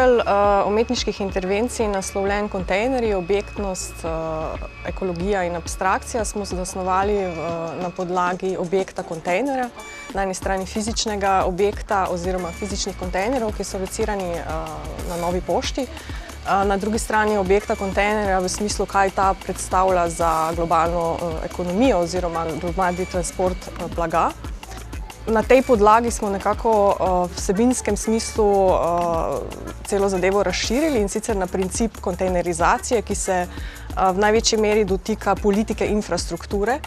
cikel umetniških intervencij naslovljen Kontejnerji, objektnost, ekologija in abstrakcija smo zasnovali na podlagi objekta kontejnerja. Na eni strani fizičnega objekta oziroma fizičnih kontejnerov, ki so locirani na Novi pošti. Na drugi strani objekta kontejnerja v smislu, kaj ta predstavlja za globalno ekonomijo oziroma globalni transport blaga. Na tej podlagi smo nekako v vsebinskem smislu celo zadevo razširili in sicer na princip kontejnerizacije, ki se v največji meri dotika politike infrastrukture,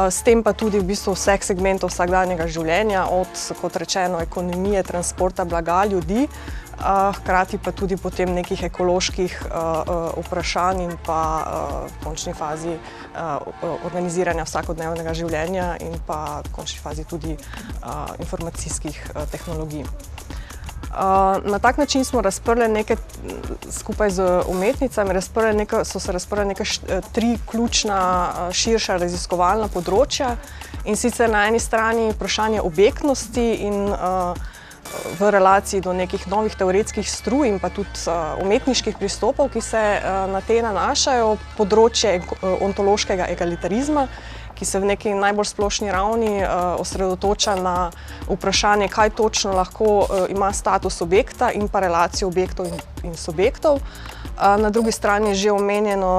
s tem pa tudi v bistvu vseh segmentov vsakdanjega življenja, od, kot rečeno, ekonomije, transporta blaga, ljudi, hkrati pa tudi potem nekih ekoloških vprašanj in pa v končni fazi organiziranja vsakodnevnega življenja in pa v končni fazi tudi informacijskih tehnologij. Na tak način smo razprli skupaj z umetnicami, so se razprli neke tri ključna širša raziskovalna področja, in sicer na eni strani vprašanje objektnosti in v relaciji do nekih novih teoretskih struj in pa tudi umetniških pristopov, ki se na te nanašajo, področje ontološkega egalitarizma, ki se v neki najbolj splošni ravni osredotoča na vprašanje, kaj točno lahko ima status objekta in pa relacijo objektov in subjektov. Na drugi strani je že omenjeno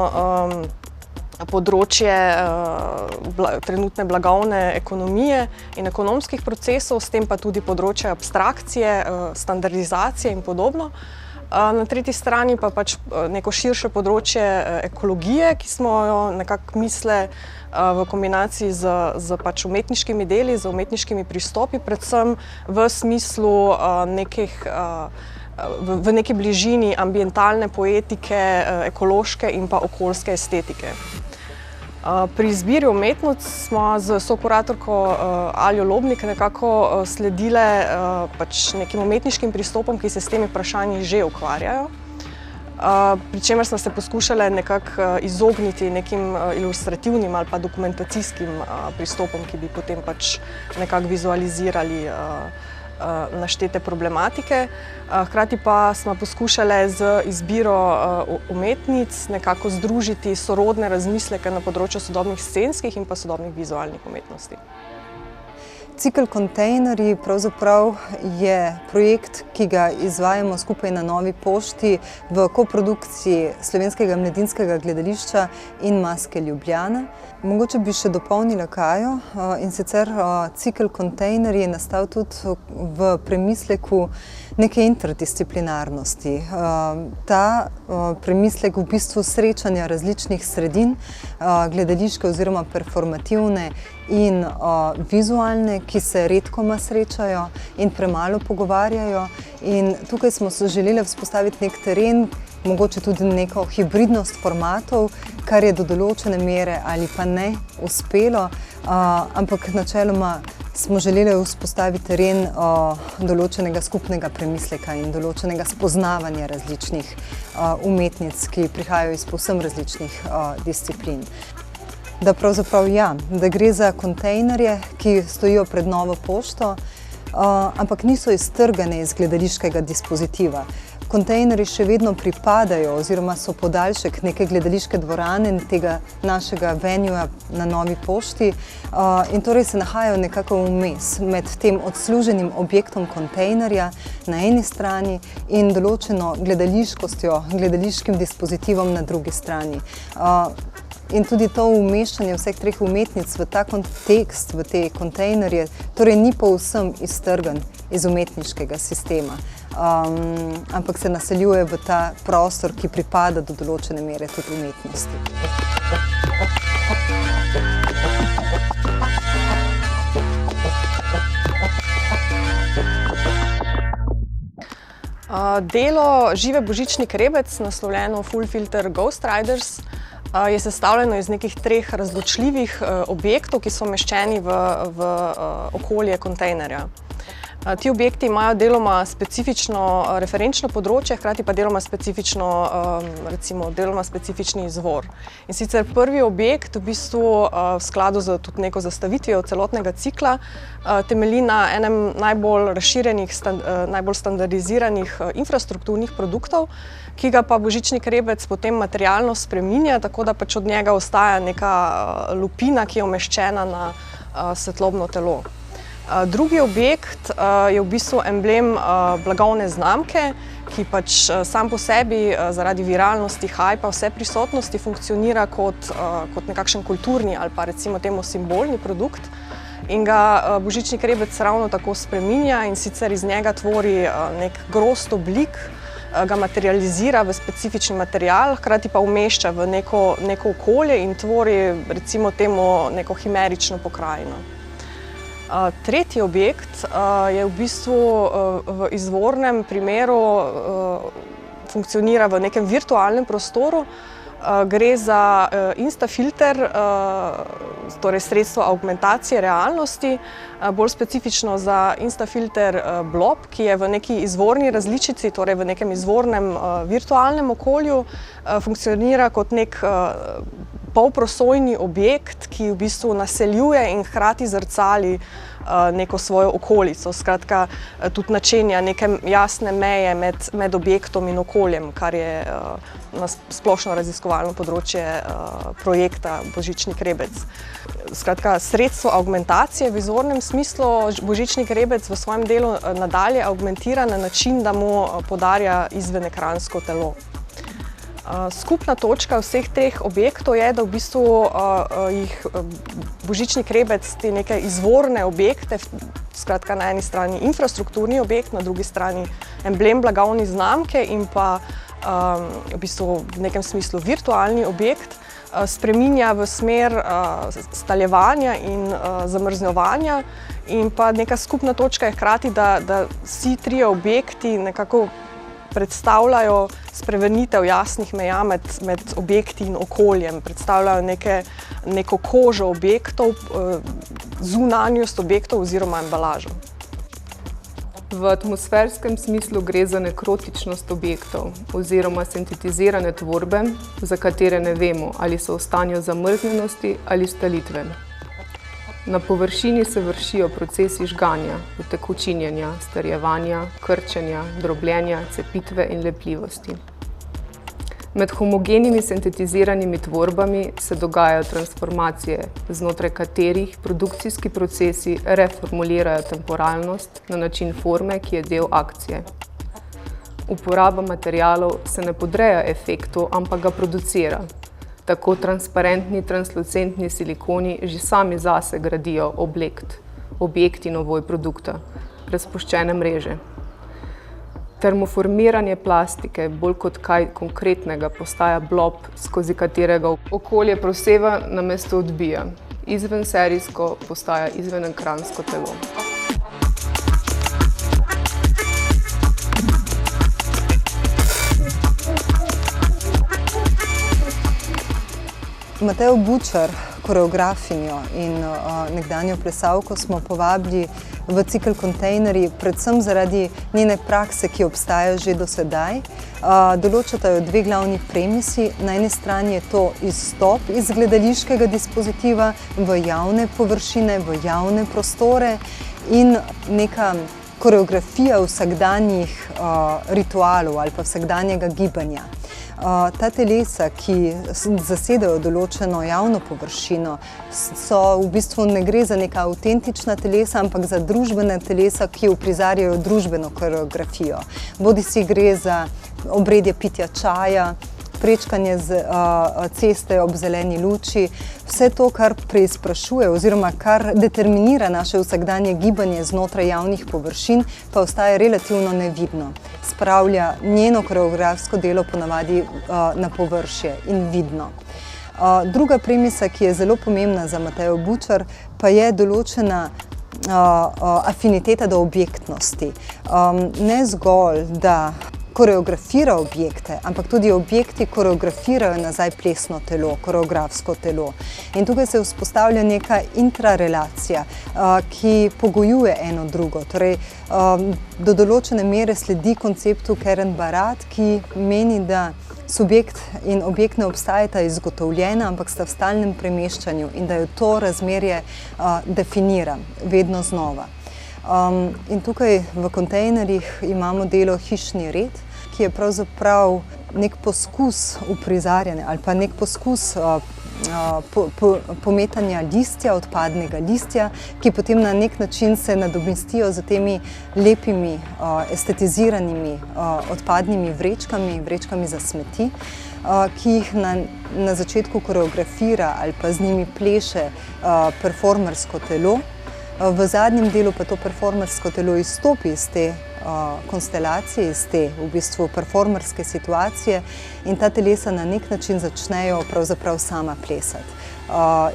področje trenutne blagovne ekonomije in ekonomskih procesov, s tem pa tudi področje abstrakcije, standardizacije in podobno. Na tretji strani pa pač neko širše področje ekologije, ki smo jo nekako mislili v kombinaciji z pač umetniškimi deli, z umetniškimi pristopi, predvsem v smislu v neki bližini ambientalne poetike, ekološke in pa okoljske estetike. Pri izbiri umetnic smo z sokuratorko Aljo Lobnik nekako sledile pač nekim umetniškim pristopom, ki se s temi vprašanji že ukvarjajo, pri čemer smo se poskušali nekako izogniti nekim ilustrativnim ali pa dokumentacijskim pristopom, ki bi potem pač nekako vizualizirali naštete problematike. Hkrati pa smo poskušali z izbiro umetnic nekako združiti sorodne razmisleke na področju sodobnih scenskih in pa sodobnih vizualnih umetnosti. Cikel Kontejnerji pravzaprav je projekt, ki ga izvajamo skupaj na Novi pošti v koprodukciji Slovenskega mladinskega gledališča in Maske Ljubljana. Mogoče bi še dopolnila Kajo, in sicer cikel Kontejnerji je nastal tudi v premisleku neke interdisciplinarnosti. Ta premislek v bistvu srečanja različnih sredin, gledališke oziroma performativne in vizualne, ki se redkoma srečajo in premalo pogovarjajo. In tukaj smo se želeli vzpostaviti nek teren, mogoče tudi neko hibridnost formatov, kar je do določene mere ali pa ne uspelo, ampak načeloma smo želeli vzpostaviti teren določenega skupnega premisleka in določenega spoznavanja različnih umetnic, ki prihajajo iz povsem različnih disciplin. Da pravzaprav da gre za kontejnerje, ki stojijo pred Novo pošto, ampak niso iztrgane iz gledališkega dispozitiva. Kontejnerji še vedno pripadajo oziroma so podaljšek neke gledališke dvorane, tega našega venuja na Novi pošti, in torej se nahajajo nekako vmes med tem odsluženim objektom kontejnerja na eni strani in določeno gledališkostjo, gledališkim dispozitivom na drugi strani. In tudi to umeščanje vseh treh umetnic v ta kontekst, v te kontejnerje, torej ni povsem iztrgan iz umetniškega sistema, ampak se naseljuje v ta prostor, ki pripada do določene mere tudi umetnosti. Delo Žive Božičnik Rebec, naslovljeno Full Filter Ghost Riders, je sestavljeno iz nekih treh razločljivih objektov, ki so umeščeni v okolje kontejnerja. Ti objekti imajo deloma specifično referenčno področje, hkrati pa deloma specifični izvor. In sicer prvi objekt v bistvu v skladu z tudi neko zastavitvijo celotnega cikla temelji na enem najbolj razširjenih, najbolj standardiziranih infrastrukturnih produktov, ki ga pa Božični Krebec potem materialno spreminja, tako da pač od njega ostaja neka lupina, ki je umeščena na svetlobno telo. Drugi objekt je v bistvu emblem blagovne znamke, ki pač sam po sebi zaradi viralnosti, hajpa, vse prisotnosti funkcionira kot nekakšen kulturni ali pa recimo temu simbolni produkt. In ga Božični Krebec ravno tako spreminja in sicer iz njega tvori nek grozd oblik, ga materializira v specifični material, hkrati pa umešča v neko okolje in tvori recimo temu neko himerično pokrajino. Tretji objekt je v bistvu v izvornem primeru funkcionira v nekem virtualnem prostoru. Gre za instafilter, torej sredstvo augmentacije realnosti, bolj specifično za instafilter blob, ki je v neki izvorni različici, torej v nekem izvornem virtualnem okolju, funkcionira kot nek polprosojni objekt, ki v bistvu naseljuje in hkrati zrcali neko svojo okolico. Skratka, tudi načenja neke jasne meje med objektom in okoljem, kar je na splošno raziskovalno področje projekta Božični Krebec. Skratka, sredstvo augmentacije v izvornem smislu Božični Krebec v svojem delu nadalje augmentira na način, da mu podarja izvenekransko telo. Skupna točka vseh treh objektov je, da v bistvu jih Božični Krebec te neke izvorne objekte, skratka na eni strani infrastrukturni objekt, na drugi strani emblem blagovne znamke in pa v bistvu v nekem smislu virtualni objekt, spreminja v smer staljevanja in zamrznjevanja. In pa neka skupna točka je hkrati, da vsi trije objekti nekako predstavljajo spremenitev jasnih meja med objekti in okoljem, predstavljajo neko kožo objektov, zunanjost objektov oziroma embalažo. V atmosferskem smislu gre za nekrotičnost objektov oziroma sintetizirane tvorbe, za katere ne vemo, ali so v stanju zamrznjenosti ali stalitve. Na površini se vršijo procesi žganja, utekočinjenja, strjevanja, krčenja, drobljenja, cepitve in lepljivosti. Med homogenimi sintetiziranimi tvorbami se dogajajo transformacije, znotraj katerih produkcijski procesi reformulirajo temporalnost na način forme, ki je del akcije. Uporaba materialov se ne podreja efektu, ampak ga producira. Tako transparentni, translucentni silikoni že sami zase gradijo objekt in ovoj produkta, razpuščene mreže. Termoformiranje plastike bolj kot kaj konkretnega postaja blob, skozi katerega okolje proseva namesto odbija. Izvenserijsko postaja izvenekransko telo. Matejo Bučar, koreografinjo in nekdanjo plesalko, smo povabili v cikel Kontejnerji, predvsem zaradi njene prakse, ki obstaja že do sedaj. Določata jo dve glavni premisi. Na eni strani je to izstop iz gledališkega dispozitiva v javne površine, v javne prostore in neka koreografija vsakdanjih ritualov ali pa vsakdanjega gibanja. Ta telesa, ki zasedajo določeno javno površino, v bistvu ne gre za neka avtentična telesa, ampak za družbene telesa, ki uprizarjajo družbeno koreografijo. Bodisi gre za obredje pitja čaja, prečkanje ceste ob zeleni luči, vse to, kar preizprašuje oziroma kar determinira naše vsakdanje gibanje znotraj javnih površin, pa ostaja relativno nevidno. Spravlja njeno koreografsko delo ponavadi na površje in vidno. Druga premisa, ki je zelo pomembna za Matejo Bučar, pa je določena afiniteta do objektnosti. Ne zgolj, da koreografira objekte, ampak tudi objekti koreografirajo nazaj plesno telo, koreografsko telo. In tukaj se vzpostavlja neka intrarelacija, ki pogojuje eno drugo. Torej, do določene mere sledi konceptu Karen Barat, ki meni, da subjekt in objekt ne obstajata izgotovljena, ampak sta v stalnem premeščanju in da jo to razmerje definira vedno znova. In tukaj v kontejnerjih imamo delo Hišni red, ki je pravzaprav nek poskus uprizarjanja ali pa nek poskus pometanja listja, odpadnega listja, ki potem na nek način se nadomestijo z temi lepimi, estetiziranimi odpadnimi vrečkami za smeti, ki jih na začetku koreografira ali pa z njimi pleše performersko telo. V zadnjem delu pa to performersko telo izstopi iz te konstelacije, iz te v bistvu performerske situacije in ta telesa na nek način začnejo pravzaprav sama plesati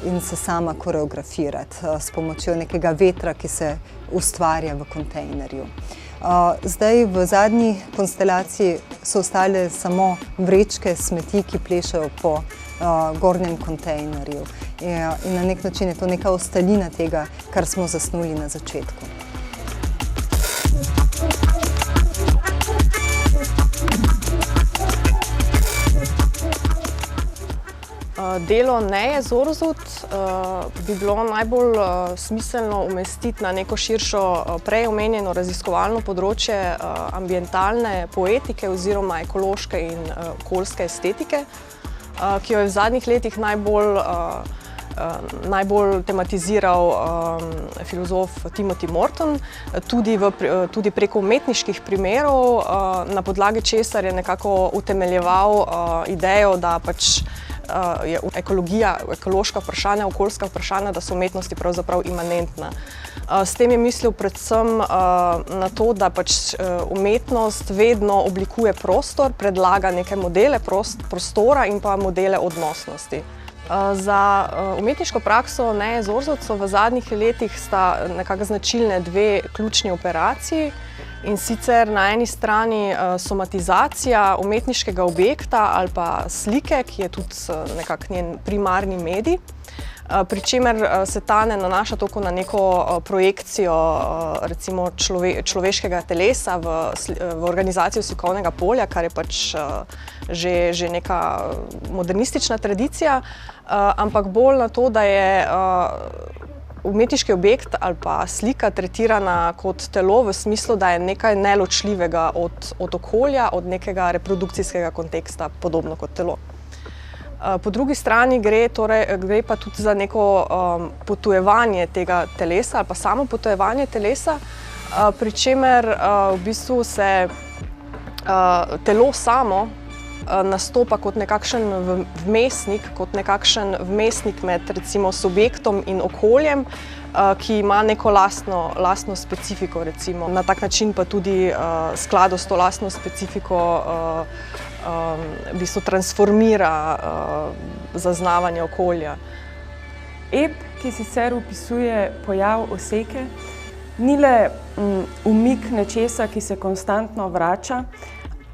in se sama koreografirati s pomočjo nekega vetra, ki se ustvarja v kontejnerju. Zdaj v zadnji konstelaciji so ostale samo vrečke smeti, ki plešajo po gornjem kontejnerju. In na nek način je to neka ostalina tega, kar smo zasnuli na začetku. Delo Neje Zorzut bi bilo najbolj smiselno umestiti na neko širšo prej omenjeno raziskovalno področje ambientalne poetike oziroma ekološke in okoljske estetike, ki jo je v zadnjih letih najbolj tematiziral filozof Timothy Morton, tudi preko umetniških primerov, na podlagi česar je nekako utemeljeval idejo, da pač je ekologija, ekološka vprašanja, okoljska vprašanja, da so umetnosti pravzaprav imanentna. S tem je mislil predvsem na to, da pač umetnost vedno oblikuje prostor, predlaga neke modele prostora in pa modele odnosnosti. Za umetniško prakso Neje Zorzut so v zadnjih letih sta nekako značilne dve ključni operaciji, in sicer na eni strani somatizacija umetniškega objekta ali pa slike, ki je tudi nekako njen primarni medij, pri čemer se ta ne nanaša toliko na neko projekcijo recimo človeškega telesa v organizacijo slikovnega polja, kar je pač že neka modernistična tradicija, ampak bolj na to, da je umetniški objekt ali pa slika tretirana kot telo v smislu, da je nekaj neločljivega od okolja, od nekega reprodukcijskega konteksta, podobno kot telo. Po drugi strani gre pa tudi za neko potujevanje tega telesa ali pa samo potujevanje telesa, pri čemer v bistvu se telo samo nastopa kot nekakšen vmesnik med recimo subjektom in okoljem, ki ima neko lastno specifiko recimo. Na tak način pa tudi skladu s to lastno specifiko v bistvu transformira zaznavanje okolja. Ep, ki sicer opisuje pojav oseke, ni le umik nečesa, ki se konstantno vrača,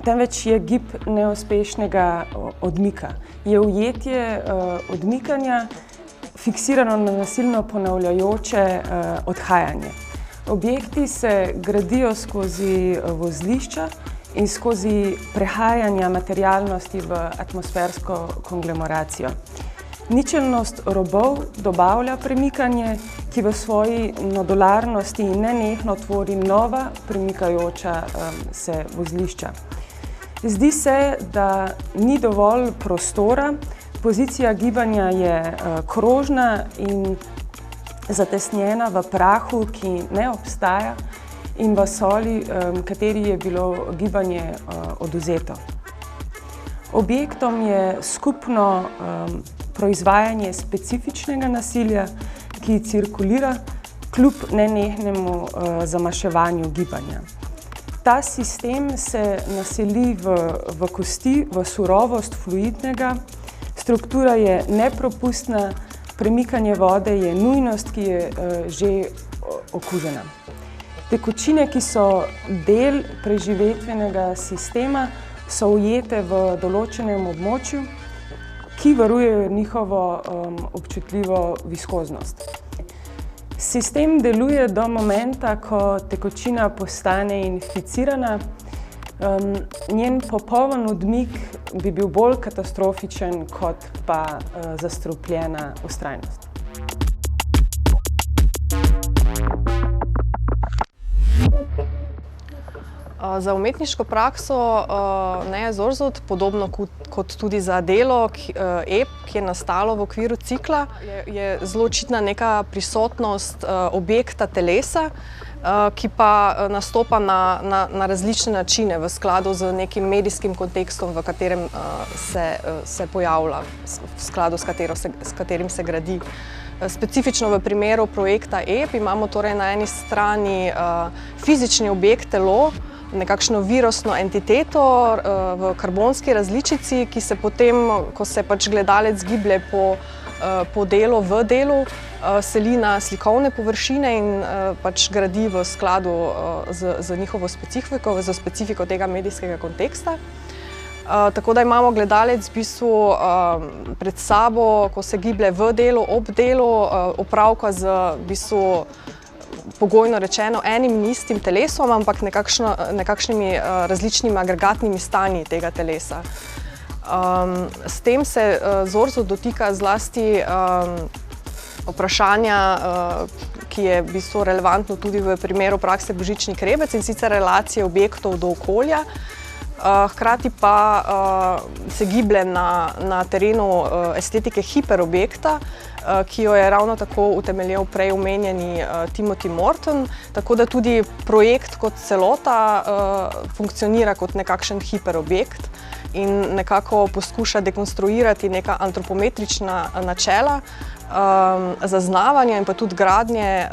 temveč je gib neuspešnega odmika. Je ujetje odmikanja fiksirano na nasilno ponavljajoče odhajanje. Objekti se gradijo skozi vozlišča in skozi prehajanja materialnosti v atmosfersko konglomeracijo. Ničelnost robov dobavlja premikanje, ki v svoji nodularnosti nenehno tvori nova premikajoča se vozlišča. Zdi se, da ni dovolj prostora, pozicija gibanja je krožna in zatesnjena v prahu, ki ne obstaja, in v soli, kateri je bilo gibanje odvzeto. Objektom je skupno proizvajanje specifičnega nasilja, ki cirkulira kljub nenehnemu zamaševanju gibanja. Ta sistem se naseli v kosti, v surovost fluidnega, struktura je nepropustna, premikanje vode je nujnost, ki je že okužena. Tekočine, ki so del preživetvenega sistema, so ujete v določenem območju, ki varujejo njihovo občutljivo viskoznost. Sistem deluje do momenta, ko tekočina postane inficirana. Njen popoln odmik bi bil bolj katastrofičen kot pa zastrupljena vztrajnost. Za umetniško prakso Neje Zorzod, podobno kot tudi za delo EP, ki je nastalo v okviru cikla, je zelo očitna neka prisotnost objekta telesa, ki pa nastopa na različne načine v skladu z nekim medijskim kontekstom, v katerem se pojavlja, v skladu s katerim se gradi. Specifično v primeru projekta EP imamo torej na eni strani fizični objekt telo, nekakšno virusno entiteto v karbonski različici, ki se potem, ko se pač gledalec giblje po delu, v delu, seli na slikovne površine in pač gradi v skladu z njihovo specifiko, z specifiko tega medijskega konteksta. Tako da imamo gledalec v bistvu pred sabo, ko se giblje v delu, ob delu, opravka z v bistvu pogojno rečeno enim in istim telesom, ampak nekakšnimi različnimi agregatnimi stanji tega telesa. S tem se Zorzod dotika zlasti vprašanja, ki je v bistvu relevantno tudi v primeru prakse Božični krebec, in sicer relacije objektov do okolja. Hkrati pa se giblje na terenu estetike hiperobjekta, ki jo je ravno tako utemeljil prej omenjeni Timothy Morton, tako da tudi projekt kot celota funkcionira kot nekakšen hiperobjekt in nekako poskuša dekonstruirati neka antropometrična načela zaznavanja in pa tudi gradnje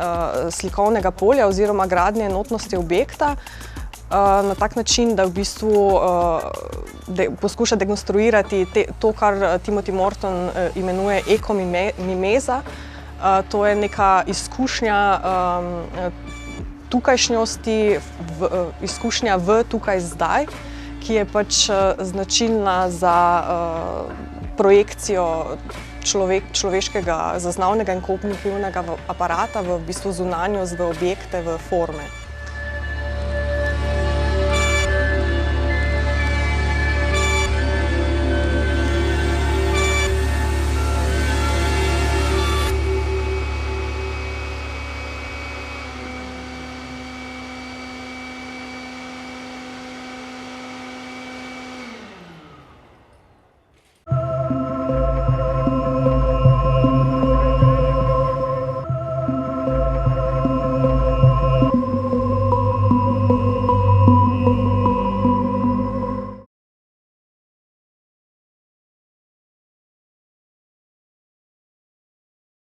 slikovnega polja oziroma gradnje enotnosti objekta, na tak način, da v bistvu poskuša dekonstruirati to, kar Timothy Morton imenuje ekomimeza. To je neka izkušnja tukajšnjosti, izkušnja v tukaj zdaj, ki je pač značilna za projekcijo človeškega zaznavnega in kognitivnega aparata v bistvu zunanjost, v objekte, v forme.